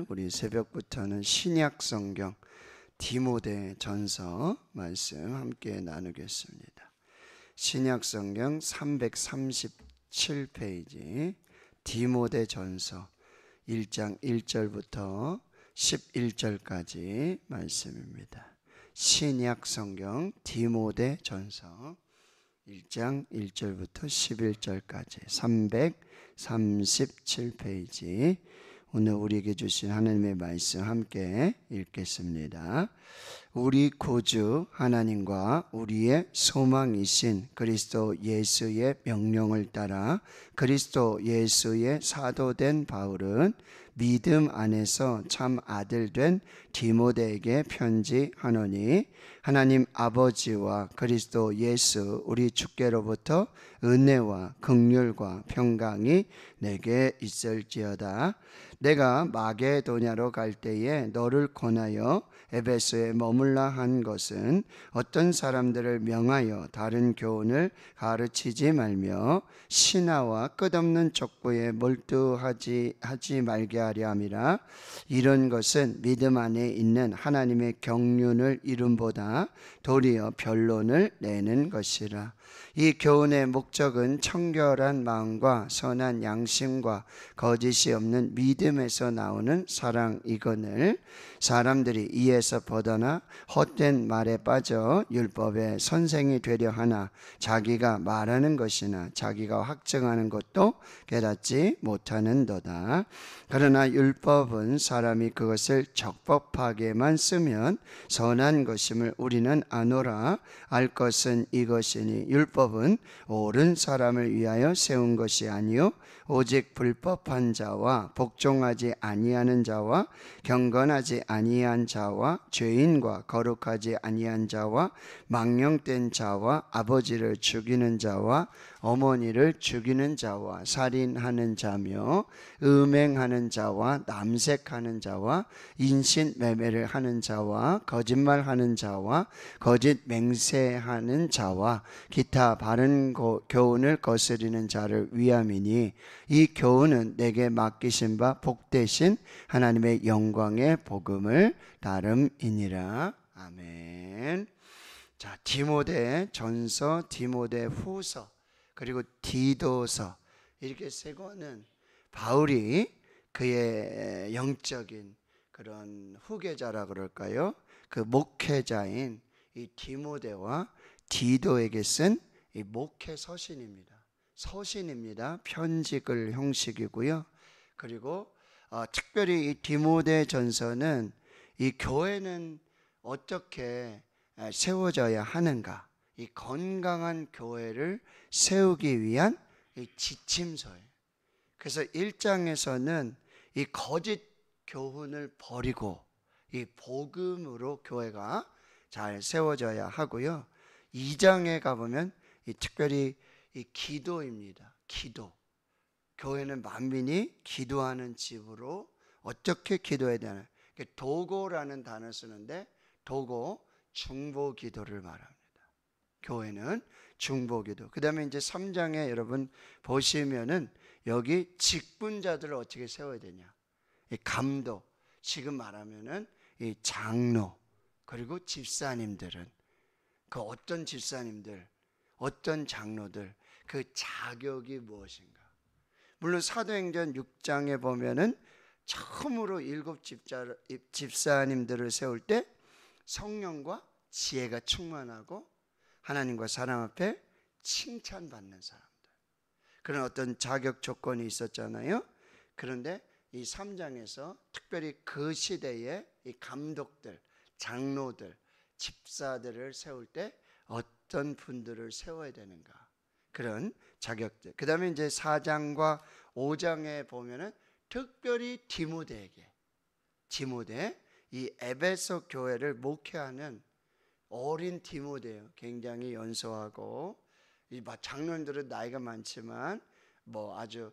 우리 새벽부터는 신약 성경 디모데 전서 말씀 함께 나누겠습니다. 신약 성경 337페이지 디모데 전서 1장 1절부터 11절까지 말씀입니다. 신약 성경 디모데 전서 1장 1절부터 11절까지 337페이지 오늘 우리에게 주신 하나님의 말씀 함께 읽겠습니다. 우리 구주 하나님과 우리의 소망이신 그리스도 예수의 명령을 따라 그리스도 예수의 사도된 바울은 믿음 안에서 참 아들 된 디모데에게 편지하노니 하나님 아버지와 그리스도 예수 우리 주께로부터 은혜와 긍휼과 평강이 내게 있을지어다. 내가 마게도냐로 갈 때에 너를 권하여 에베소에 머물라 한 것은 어떤 사람들을 명하여 다른 교훈을 가르치지 말며 신하와 끝없는 족보에 몰두하지 말게 하려 함이라. 이런 것은 믿음 안에 있는 하나님의 경륜을 이름보다 도리어 변론을 내는 것이라. 이 교훈의 목적은 청결한 마음과 선한 양심과 거짓이 없는 믿음에서 나오는 사랑이거늘 사람들이 이에서 벗어나 헛된 말에 빠져 율법의 선생이 되려 하나 자기가 말하는 것이나 자기가 확증하는 것도 깨닫지 못하는도다. 그러나 율법은 사람이 그것을 적법하게만 쓰면 선한 것임을 우리는 아노라. 알 것은 이것이니 율법은 옳은 사람을 위하여 세운 것이 아니요 오직 불법한 자와 복종하지 아니하는 자와 경건하지 아니한 자와 죄인과 거룩하지 아니한 자와 망령된 자와 아버지를 죽이는 자와 어머니를 죽이는 자와 살인하는 자며 음행하는 자와 남색하는 자와 인신매매를 하는 자와 거짓말하는 자와 거짓 맹세하는 자와 기타 바른 교훈을 거스리는 자를 위함이니 이 교훈은 내게 맡기신 바 복되신 하나님의 영광의 복음을 다름이니라. 아멘. 자, 디모데 전서, 디모데 후서, 그리고 디도서 이렇게 세 권은 바울이 그의 영적인 그런 후계자라 그럴까요? 그 목회자인 이 디모데와 디도에게 쓴 이 목회 서신입니다. 편지글 형식이고요. 그리고 특별히 이 디모데 전서는 이 교회는 어떻게 세워져야 하는가, 이 건강한 교회를 세우기 위한 이 지침서예요. 그래서 1장에서는 이 거짓 교훈을 버리고 이 복음으로 교회가 잘 세워져야 하고요. 2장에 가보면 특별히 이 기도입니다. 기도. 교회는 만민이 기도하는 집으로 어떻게 기도해야 되나. 도고라는 단어를 쓰는데 도고 중보 기도를 말합니다. 교회는 중보 기도. 그 다음에 이제 3장에 여러분 보시면은 여기 직분자들을 어떻게 세워야 되냐. 이 감독, 지금 말하면은 이 장로, 그리고 집사님들은 그 어떤 집사님들, 어떤 장로들, 그 자격이 무엇인가. 물론 사도행전 6장에 보면은 처음으로 7 집사님들을 세울 때 성령과 지혜가 충만하고 하나님과 사람 앞에 칭찬받는 사람들, 그런 어떤 자격 조건이 있었잖아요. 그런데 이 3장에서 특별히 그 시대의 이 감독들, 장로들, 집사들을 세울 때 어떤 분들을 세워야 되는가, 그런 자격들. 그 다음에 이제 4장과 5장에 보면은 특별히 디모데, 이 에베소 교회를 목회하는 어린 디모데예요. 굉장히 연소하고, 장로들은 나이가 많지만 아주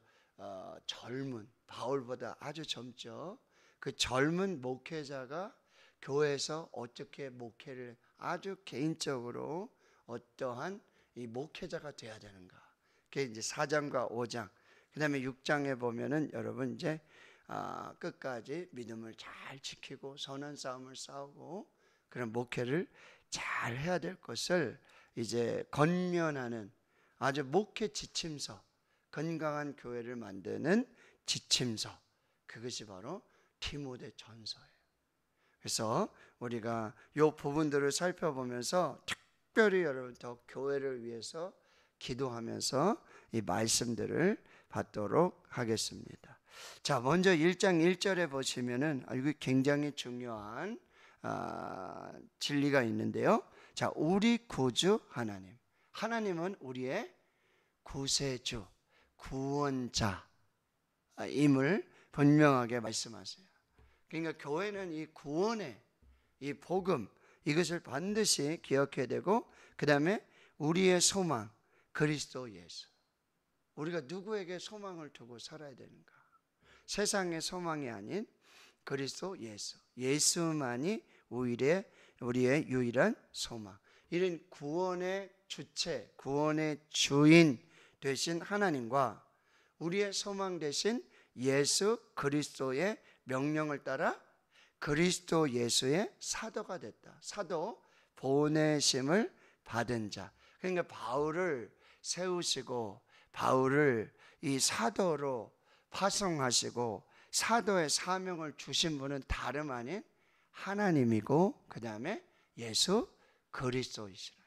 젊은, 바울보다 아주 젊죠. 그 젊은 목회자가 교회에서 어떻게 목회를 아주 개인적으로 어떠한 이 목회자가 돼야 되는가. 그게 이제 4장과 5장. 그 다음에 6장에 보면은 여러분 이제 끝까지 믿음을 잘 지키고 선한 싸움을 싸우고 그런 목회를 잘 해야 될 것을 이제 권면하는 아주 목회 지침서, 건강한 교회를 만드는 지침서, 그것이 바로 디모데 전서예요. 그래서 우리가 이 부분들을 살펴보면서 특별히 여러분 더 교회를 위해서 기도하면서 이 말씀들을 받도록 하겠습니다. 자, 먼저 1장 1절에 보시면은 이거 굉장히 중요한 진리가 있는데요. 자, 우리 구주 하나님. 하나님은 우리의 구세주, 구원자임을 분명하게 말씀하세요. 그러니까 교회는 이 구원의 이 복음, 이것을 반드시 기억해야 되고, 그 다음에 우리의 소망, 그리스도 예수. 우리가 누구에게 소망을 두고 살아야 되는가? 세상의 소망이 아닌 그리스도 예수. 예수만이 우리의 유일한 소망. 이런 구원의 주체, 구원의 주인 되신 하나님과 우리의 소망 되신 예수 그리스도의 명령을 따라 그리스도 예수의 사도가 됐다. 사도, 보내심을 받은 자. 그러니까 바울을 세우시고 바울을 이 사도로 파송하시고 사도의 사명을 주신 분은 다름 아닌 하나님이고, 그 다음에 예수 그리스도이시라.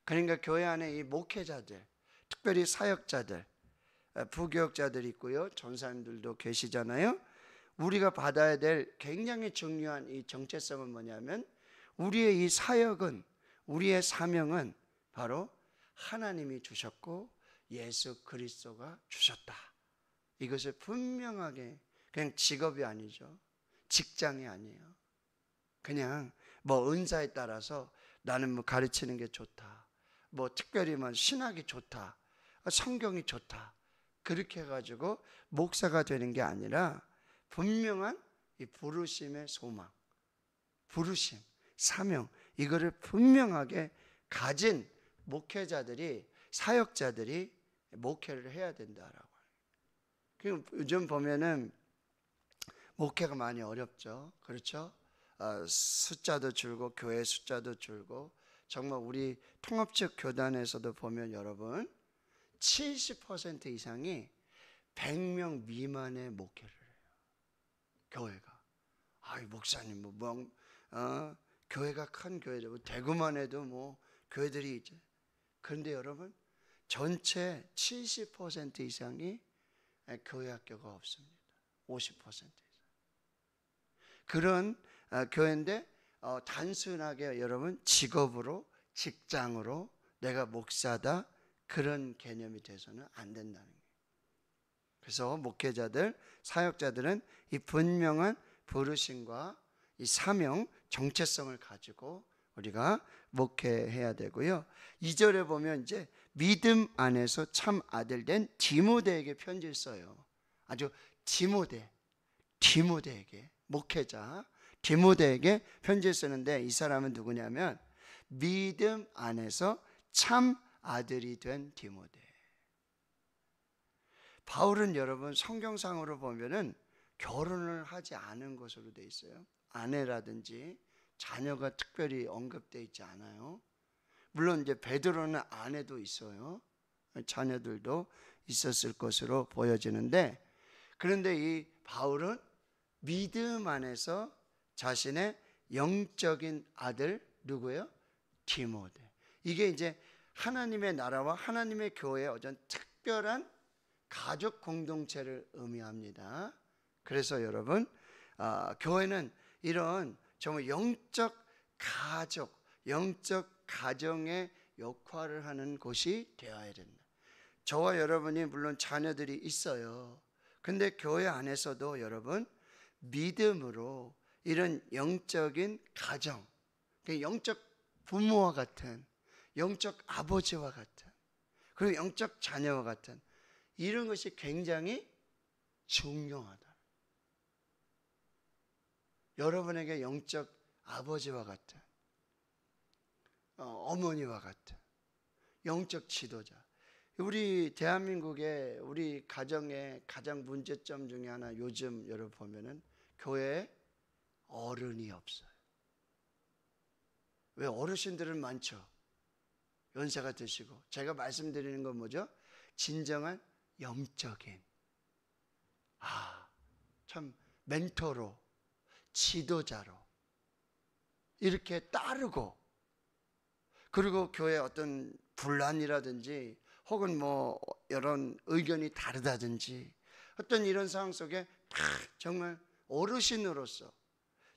그러니까 교회 안에 이 목회자들, 특별히 사역자들, 부교역자들이 있고요, 전사님들도 계시잖아요. 우리가 받아야 될 굉장히 중요한 이 정체성은 뭐냐면, 우리의 이 사역은, 우리의 사명은 바로 하나님이 주셨고 예수 그리스도가 주셨다. 이것을 분명하게, 그냥 직업이 아니죠, 직장이 아니에요. 그냥 뭐 은사에 따라서 나는 뭐 가르치는 게 좋다, 뭐 특별히 뭐 신학이 좋다, 성경이 좋다, 그렇게 해가지고 목사가 되는 게 아니라 분명한 이 부르심의 소망, 부르심, 사명, 이거를 분명하게 가진 목회자들이, 사역자들이 목회를 해야 된다라고. 요즘 보면은 목회가 많이 어렵죠. 그렇죠? 숫자도 줄고 교회 숫자도 줄고, 정말 우리 통합적 교단에서도 보면 여러분 70% 이상이 100명 미만의 목회를 해요. 교회가. 목사님 교회가 큰 교회죠. 대구만 해도 뭐 교회들이 이제. 그런데 여러분 전체 70% 이상이 교회 학교가 없습니다. 50% 이상. 그런 교회인데 단순하게 여러분 직업으로, 직장으로 내가 목사다, 그런 개념이 돼서는 안 된다는 거예요. 그래서 목회자들, 사역자들은 이 분명한 부르심과 이 사명, 정체성을 가지고 우리가 목회해야 되고요. 2절에 보면 이제 믿음 안에서 참 아들 된 디모데에게 편지를 써요. 아주 디모데에게, 목회자 디모데에게 편지를 쓰는데, 이 사람은 누구냐면 믿음 안에서 참 아들이 된 디모데. 바울은 여러분 성경상으로 보면은 결혼을 하지 않은 것으로 돼 있어요. 아내라든지 자녀가 특별히 언급되어 있지 않아요. 물론 이제 베드로는 아내도 있어요. 자녀들도 있었을 것으로 보여지는데, 그런데 이 바울은 믿음 안에서 자신의 영적인 아들, 누구예요? 디모데. 이게 이제 하나님의 나라와 하나님의 교회의 어떤 특별한 가족 공동체를 의미합니다. 그래서 여러분 교회는 이런 정말 영적 가족, 영적 가정의 역할을 하는 곳이 되어야 된다. 저와 여러분이 물론 자녀들이 있어요. 근데 교회 안에서도 여러분 믿음으로 이런 영적인 가정, 영적 부모와 같은, 영적 아버지와 같은, 그리고 영적 자녀와 같은 이런 것이 굉장히 중요하다. 여러분에게 영적 아버지와 같은, 어머니와 같은 영적 지도자, 우리 대한민국의 우리 가정의 가장 문제점 중에 하나, 요즘 여러분 보면은 교회에 어른이 없어요. 왜? 어르신들은 많죠. 연세가 드시고. 제가 말씀드리는 건 뭐죠? 진정한 영적인, 참 멘토로, 지도자로 이렇게 따르고, 그리고 교회 어떤 분란이라든지 혹은 뭐 이런 의견이 다르다든지 어떤 이런 상황 속에 다 정말 어르신으로서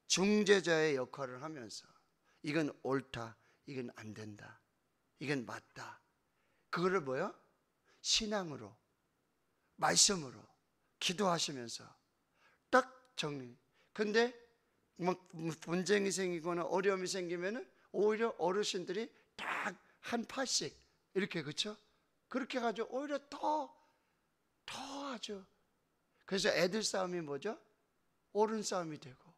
중재자의 역할을 하면서 이건 옳다, 이건 안 된다, 이건 맞다, 그거를 뭐요? 신앙으로, 말씀으로 기도하시면서 딱 정리. 근데 막 분쟁이 생기거나 어려움이 생기면은 오히려 어르신들이 딱 한 파씩 이렇게, 그렇죠? 그렇게 해가지고 오히려 더 하죠. 그래서 애들 싸움이 뭐죠? 어른 싸움이 되고,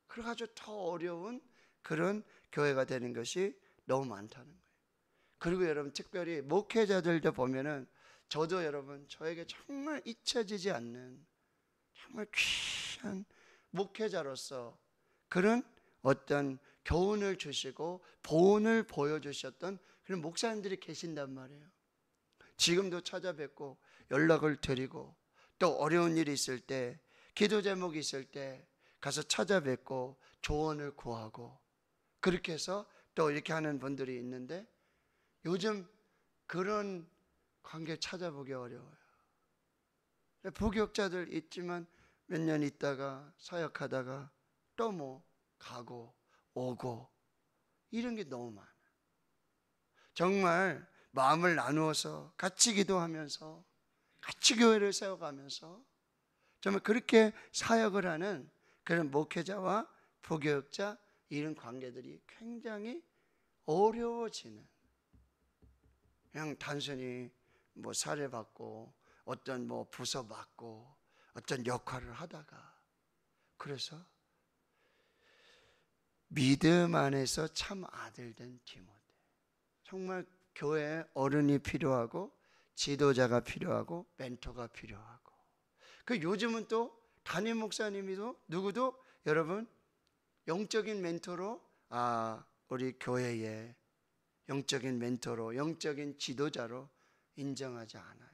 그래가지고 더 어려운 그런 교회가 되는 것이 너무 많다는 거예요. 그리고 여러분, 특별히 목회자들도 보면은, 저도 여러분, 저에게 정말 잊혀지지 않는 정말 귀한 목회자로서 그런 어떤 교훈을 주시고 보온을 보여주셨던 그런 목사님들이 계신단 말이에요. 지금도 찾아뵙고 연락을 드리고, 또 어려운 일이 있을 때, 기도 제목이 있을 때 가서 찾아뵙고 조언을 구하고, 그렇게 해서 또 이렇게 하는 분들이 있는데, 요즘 그런 관계 찾아보기 어려워요. 부교육자들 있지만 몇 년 있다가 사역하다가 또 뭐 가고 오고, 이런 게 너무 많아요. 정말 마음을 나누어서 같이 기도하면서 같이 교회를 세워가면서 정말 그렇게 사역을 하는 그런 목회자와 부교육자, 이런 관계들이 굉장히 어려워지는, 그냥 단순히 뭐 사례받고 어떤 뭐 부서 맡고 어떤 역할을 하다가, 그래서 믿음 안에서 참 아들 된 디모데, 정말 교회에 어른이 필요하고 지도자가 필요하고 멘토가 필요하고, 그 요즘은 또 담임 목사님이도 누구도 여러분 영적인 멘토로, 우리 교회의 영적인 멘토로, 영적인 지도자로 인정하지 않아요.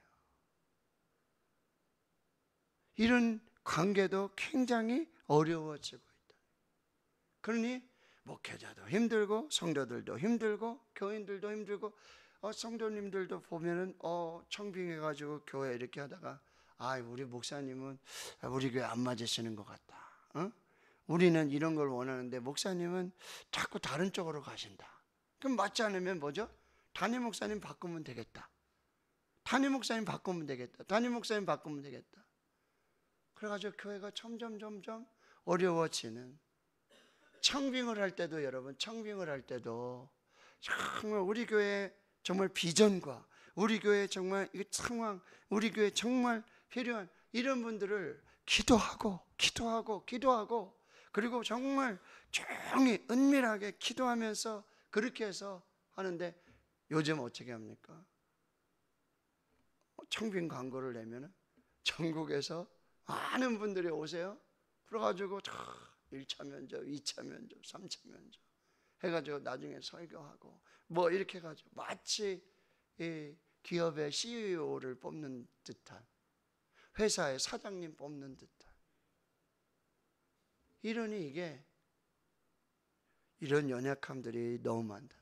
이런 관계도 굉장히 어려워지고 있다. 그러니 목회자도 힘들고 성도들도 힘들고 교인들도 힘들고, 성도님들도 보면은 청빙해가지고 교회 이렇게 하다가, 우리 목사님은 우리 교회 안 맞으시는 것 같다. 우리는 이런 걸 원하는데 목사님은 자꾸 다른 쪽으로 가신다. 그럼 맞지 않으면 뭐죠? 담임 목사님 바꾸면 되겠다. 담임 목사님 바꾸면 되겠다. 담임 목사님 바꾸면 되겠다. 그래가지고 교회가 점점 어려워지는, 청빙을 할 때도 여러분, 청빙을 할 때도 정말 우리 교회 정말 비전과 우리 교회 정말 이 상황, 우리 교회 정말 필요한 이런 분들을 기도하고 그리고 정말 조용히 은밀하게 기도하면서 그렇게 해서 하는데, 요즘 어떻게 합니까? 청빙 광고를 내면 전국에서 많은 분들이 오세요. 그래가지고 1차 면접, 2차 면접, 3차 면접 해가지고 나중에 설교하고 뭐 이렇게 해가지고 마치 이 기업의 CEO를 뽑는 듯한, 회사의 사장님 뽑는 듯한, 이러니 이게 이런 연약함들이 너무 많다.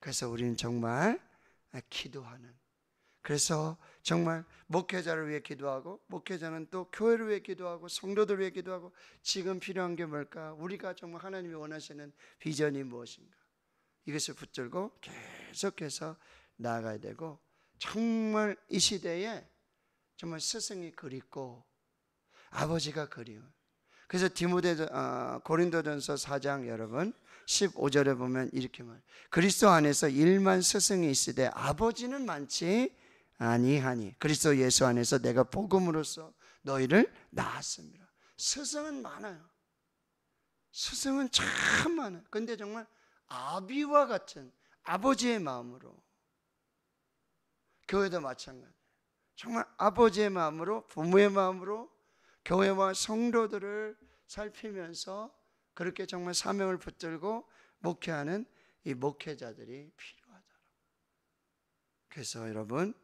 그래서 우리는 정말 기도하는, 그래서 정말 목회자를 위해 기도하고, 목회자는 또 교회를 위해 기도하고 성도들을 위해 기도하고, 지금 필요한 게 뭘까? 우리가 정말 하나님이 원하시는 비전이 무엇인가? 이것을 붙들고 계속해서 나아가야 되고, 정말 이 시대에 정말 스승이 그립고 아버지가 그리운, 그래서 고린도전서 4장 여러분 15절에 보면 이렇게 말해요. 그리스도 안에서 일만 스승이 있으되 아버지는 많지 아니하니 그리스도 예수 안에서 내가 복음으로써 너희를 낳았습니다. 스승은 많아요. 스승은 참 많아요. 근데 정말 아비와 같은 아버지의 마음으로 교회도 마찬가지예요. 정말 아버지의 마음으로, 부모의 마음으로 교회와 성도들을 살피면서 그렇게 정말 사명을 붙들고 목회하는 이 목회자들이 필요하다. 그래서 여러분,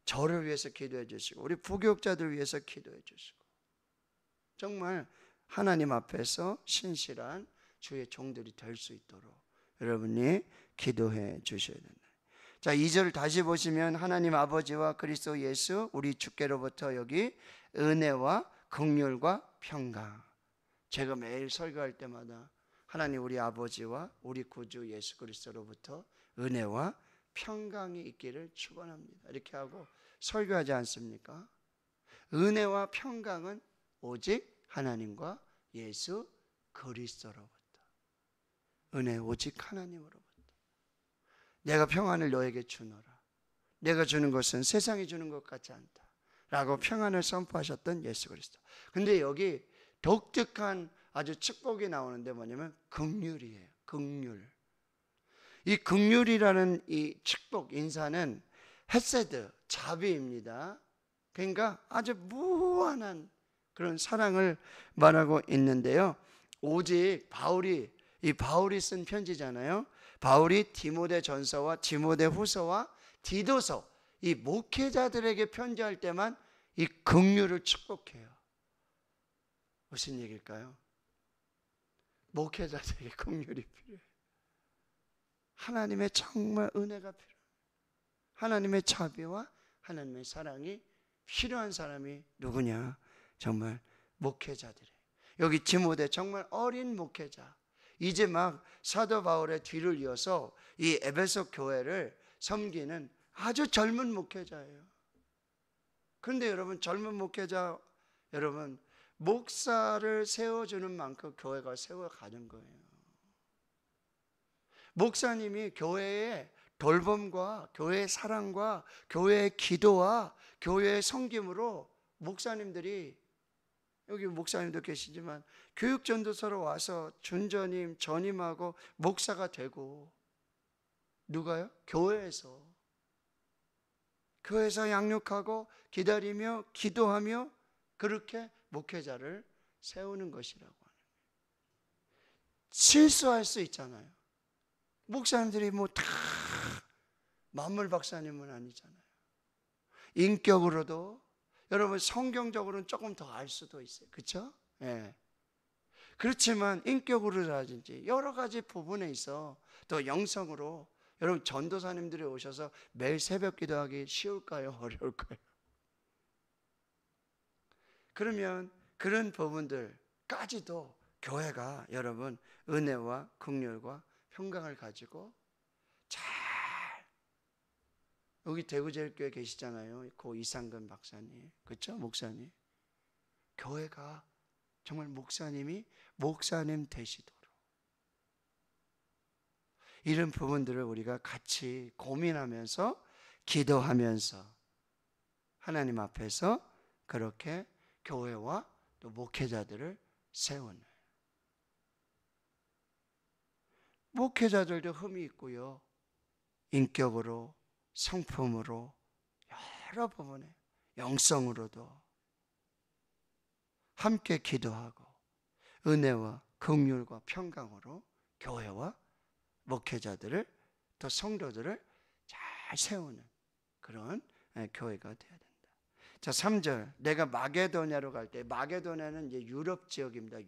저를 위해서 기도해 주시고 우리 부교육자들 위해서 기도해 주시고 정말 하나님 앞에서 신실한 주의 종들이 될 수 있도록 여러분이 기도해 주셔야 된다. 자, 2절 다시 보시면 하나님 아버지와 그리스도 예수 우리 주께로부터 여기 은혜와 긍휼과 평강. 제가 매일 설교할 때마다 하나님 우리 아버지와 우리 구주 예수 그리스도로부터 은혜와 평강이 있기를 축원합니다. 이렇게 하고 설교하지 않습니까? 은혜와 평강은 오직 하나님과 예수 그리스도로부터. 은혜 오직 하나님으로부터. 내가 평안을 너에게 주노라. 내가 주는 것은 세상이 주는 것 같지 않다 라고 평안을 선포하셨던 예수 그리스도. 근데 여기 독특한 아주 축복이 나오는데 뭐냐면 긍휼이에요. 긍휼. 이 긍휼이라는 이 축복 인사는 헤세드, 자비입니다. 그러니까 아주 무한한 그런 사랑을 말하고 있는데요. 오직 바울이 쓴 편지잖아요. 바울이 디모데 전서와 디모데 후서와 디도서 이 목회자들에게 편지할 때만 이 긍휼을 축복해요. 무슨 얘기일까요? 목회자들에게 긍휼이 필요해요. 하나님의 정말 은혜가 필요해요. 하나님의 자비와 하나님의 사랑이 필요한 사람이 누구냐? 정말 목회자들이에요. 여기 디모데 정말 어린 목회자. 이제 막 사도 바울의 뒤를 이어서 이 에베소 교회를 섬기는 아주 젊은 목회자예요. 그런데 여러분, 젊은 목회자 여러분, 목사를 세워주는 만큼 교회가 세워가는 거예요. 목사님이 교회의 돌봄과 교회의 사랑과 교회의 기도와 교회의 섬김으로 목사님들이, 여기 목사님도 계시지만 교육전도서로 와서 준전임, 전임하고 목사가 되고, 누가요? 교회에서 양육하고 기다리며 기도하며 그렇게 목회자를 세우는 것이라고 하는 거예요. 실수할 수 있잖아요. 목사님들이 뭐 다 만물 박사님은 아니잖아요. 인격으로도 여러분 성경적으로는 조금 더 알 수도 있어요. 그렇죠? 예. 그렇지만 인격으로라든지 여러 가지 부분에 있어 또 영성으로 여러분 전도사님들이 오셔서 매일 새벽 기도하기 쉬울까요? 어려울까요? 그러면 그런 부분들까지도 교회가 여러분 은혜와 긍휼과 평강을 가지고 잘, 여기 대구제일교회 계시잖아요. 고 이상근 박사님, 그렇죠? 목사님. 교회가 정말 목사님이 목사님 되시도록 이런 부분들을 우리가 같이 고민하면서 기도하면서 하나님 앞에서 그렇게 교회와 또 목회자들을 세우는, 목회자들도 흠이 있고요. 인격으로, 성품으로, 여러 부분에 영성으로도 함께 기도하고 은혜와 긍휼과 평강으로 교회와 목회자들을 또 성도들을 잘 세우는 그런 교회가 되어야 된다. 자, 3절. 내가 마게도냐로 갈 때, 마게도냐는 이제 유럽 지역입니다.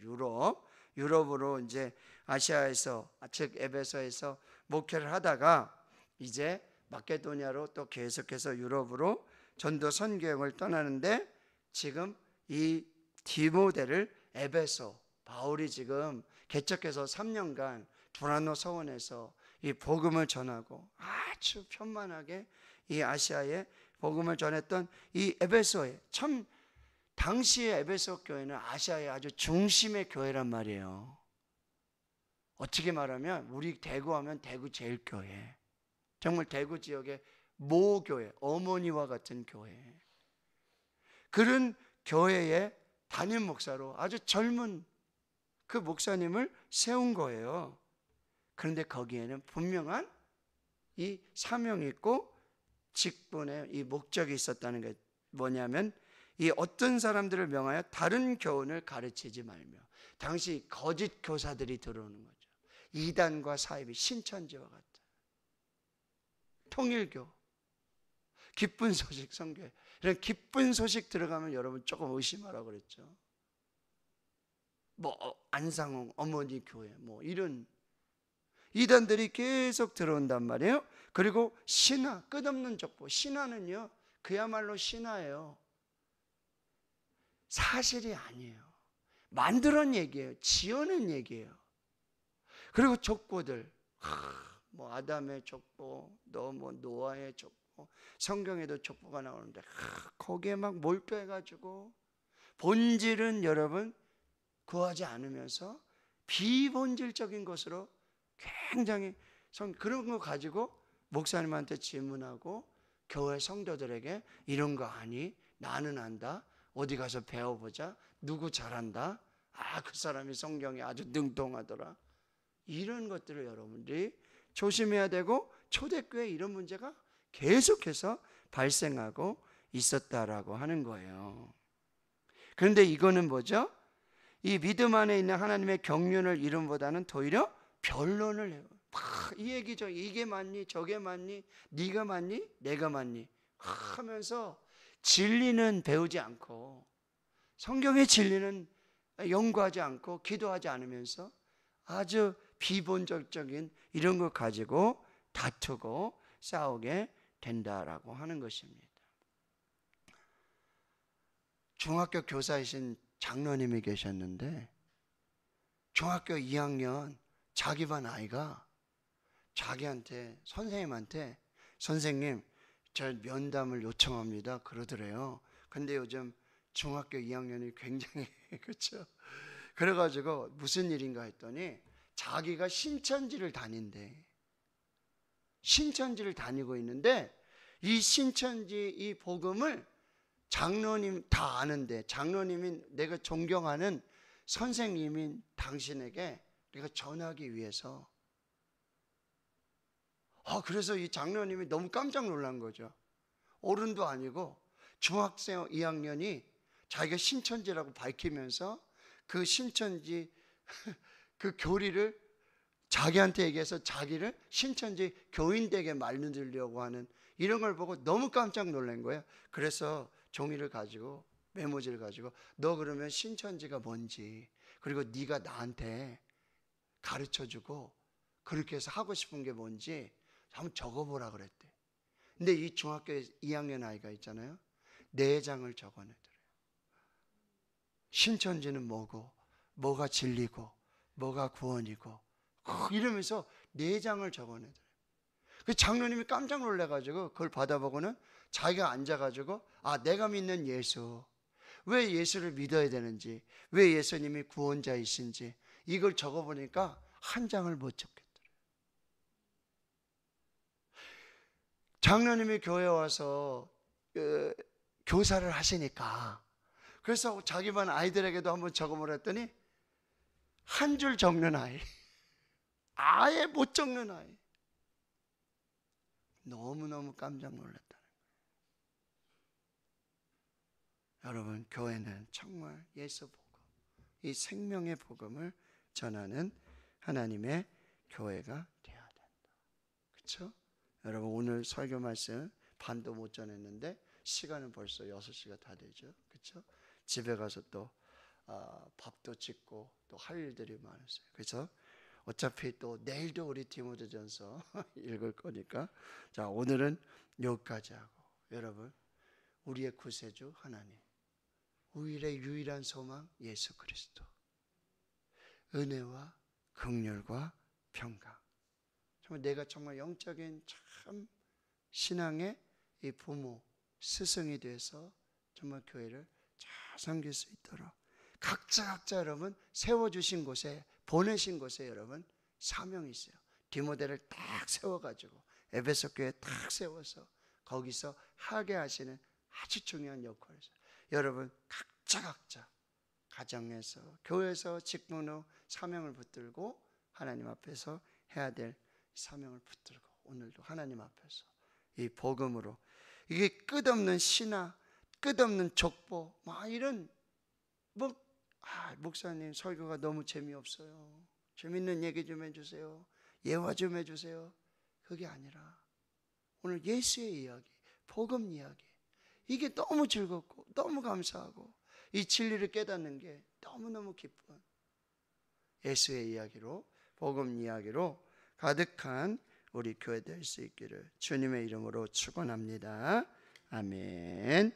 유럽으로 이제 아시아에서, 즉 에베소에서 목회를 하다가 이제 마게도냐로 또 계속해서 유럽으로 전도 선교행을 떠나는데, 지금 이 디모데를 에베소, 바울이 지금 개척해서 3년간 두란노 서원에서 이 복음을 전하고 아주 편만하게 이 아시아에 복음을 전했던 이 에베소에, 참 당시의 에베소 교회는 아시아의 아주 중심의 교회란 말이에요. 어떻게 말하면 우리 대구 하면 대구 제일교회, 정말 대구 지역의 모교회, 어머니와 같은 교회, 그런 교회의 담임 목사로 아주 젊은 그 목사님을 세운 거예요. 그런데 거기에는 분명한 이 사명이 있고 직분에 이 목적이 있었다는 게 뭐냐면, 이 어떤 사람들을 명하여 다른 교훈을 가르치지 말며. 당시 거짓 교사들이 들어오는 거죠. 이단과 사이비, 신천지와 같다. 통일교, 기쁜 소식 선교회, 이런 기쁜 소식 들어가면 여러분 조금 의심하라고 그랬죠. 뭐 안상홍 어머니 교회, 뭐 이런 이단들이 계속 들어온단 말이에요. 그리고 신화, 끝없는 족보. 신화는요, 그야말로 신화예요. 사실이 아니에요. 만들어낸 얘기예요. 지어낸 얘기예요. 그리고 족보들, 뭐 아담의 족보, 뭐 노아의 족보, 성경에도 족보가 나오는데 거기에 막 몰두해가지고 본질은 여러분 구하지 않으면서 비본질적인 것으로 굉장히 그런 거 가지고 목사님한테 질문하고 교회 성도들에게 이런 거 아니? 나는 안다. 어디 가서 배워보자. 누구 잘한다. 그 사람이 성경에 아주 능통하더라. 이런 것들을 여러분들이 조심해야 되고, 초대교회에 이런 문제가 계속해서 발생하고 있었다라고 하는 거예요. 그런데 이거는 뭐죠? 이 믿음 안에 있는 하나님의 경륜을 이름보다는 오히려 변론을 해요. 이 얘기죠. 이게 맞니? 저게 맞니? 네가 맞니? 내가 맞니? 하면서 진리는 배우지 않고, 성경의 진리는 연구하지 않고, 기도하지 않으면서 아주 비본질적인 이런 걸 가지고 다투고 싸우게 된다라고 하는 것입니다. 중학교 교사이신 장로님이 계셨는데, 중학교 2학년 자기 반 아이가 자기한테, 선생님한테, 선생님 저 면담을 요청합니다 그러더래요. 근데 요즘 중학교 2학년이 굉장히 그렇죠. 그래가지고 무슨 일인가 했더니 자기가 신천지를 다닌대. 신천지를 다니고 있는데 이 신천지 이 복음을 장로님 다 아는데, 장로님이 내가 존경하는 선생님인 당신에게 내가 전하기 위해서. 그래서 이 장로님이 너무 깜짝 놀란 거죠. 어른도 아니고 중학생 2학년이 자기가 신천지라고 밝히면서 그 신천지 그 교리를 자기한테 얘기해서 자기를 신천지 교인 되게 만들려고 하는 이런 걸 보고 너무 깜짝 놀란 거예요. 그래서 종이를 가지고, 메모지를 가지고, 너 그러면 신천지가 뭔지, 그리고 네가 나한테 가르쳐주고 그렇게 해서 하고 싶은 게 뭔지 한번 적어보라 그랬대. 근데 이 중학교 2학년 아이가 있잖아요, 4장을 적어내더래요. 신천지는 뭐고, 뭐가 진리고, 뭐가 구원이고, 이러면서 4장을 적어내더래요. 그 장로님이 깜짝 놀라가지고 그걸 받아보고는 자기가 앉아가지고, 내가 믿는 예수, 왜 예수를 믿어야 되는지, 왜 예수님이 구원자이신지 이걸 적어보니까 한 장을 못 적겠더래요. 장로님이 교회에 와서 교사를 하시니까, 그래서 자기 반 아이들에게도 한번 적어보라 했더니 한 줄 적는 아이, 아예 못 적는 아이. 너무너무 깜짝 놀랐다는 거예요. 여러분, 교회는 정말 예수 복음, 이 생명의 복음을 전하는 하나님의 교회가 되어야 된다. 그렇죠? 여러분, 오늘 설교 말씀 반도 못 전했는데 시간은 벌써 6시가 다 되죠. 그렇죠? 집에 가서 또 밥도 짓고 또 할 일들이 많았어요. 그래서 어차피 또 내일도 우리 디모데전서 읽을 거니까, 자, 오늘은 여기까지 하고, 여러분, 우리의 구세주 하나님, 우리의 유일한 소망 예수 그리스도, 은혜와 긍휼과 평강, 정말 내가 정말 영적인 참 신앙의 이 부모, 스승이 돼서 정말 교회를 잘 섬길 수 있도록 각자 여러분 세워주신 곳에, 보내신 곳에 여러분 사명이 있어요. 디모데를 딱 세워가지고 에베소 교회에 딱 세워서 거기서 하게 하시는 아주 중요한 역할을 했어요. 여러분 각자 가정에서, 교회에서 직분으로 사명을 붙들고 하나님 앞에서 해야 될 사명을 붙들고 오늘도 하나님 앞에서 이 복음으로. 이게 끝없는 신화, 끝없는 족보, 막 이런 목사님 설교가 너무 재미없어요. 재밌는 얘기 좀 해주세요. 예화 좀 해주세요. 그게 아니라 오늘 예수의 이야기, 복음 이야기, 이게 너무 즐겁고 너무 감사하고 이 진리를 깨닫는 게 너무너무 기쁜 예수의 이야기로, 복음 이야기로 가득한 우리 교회 될 수 있기를 주님의 이름으로 축원합니다. 아멘.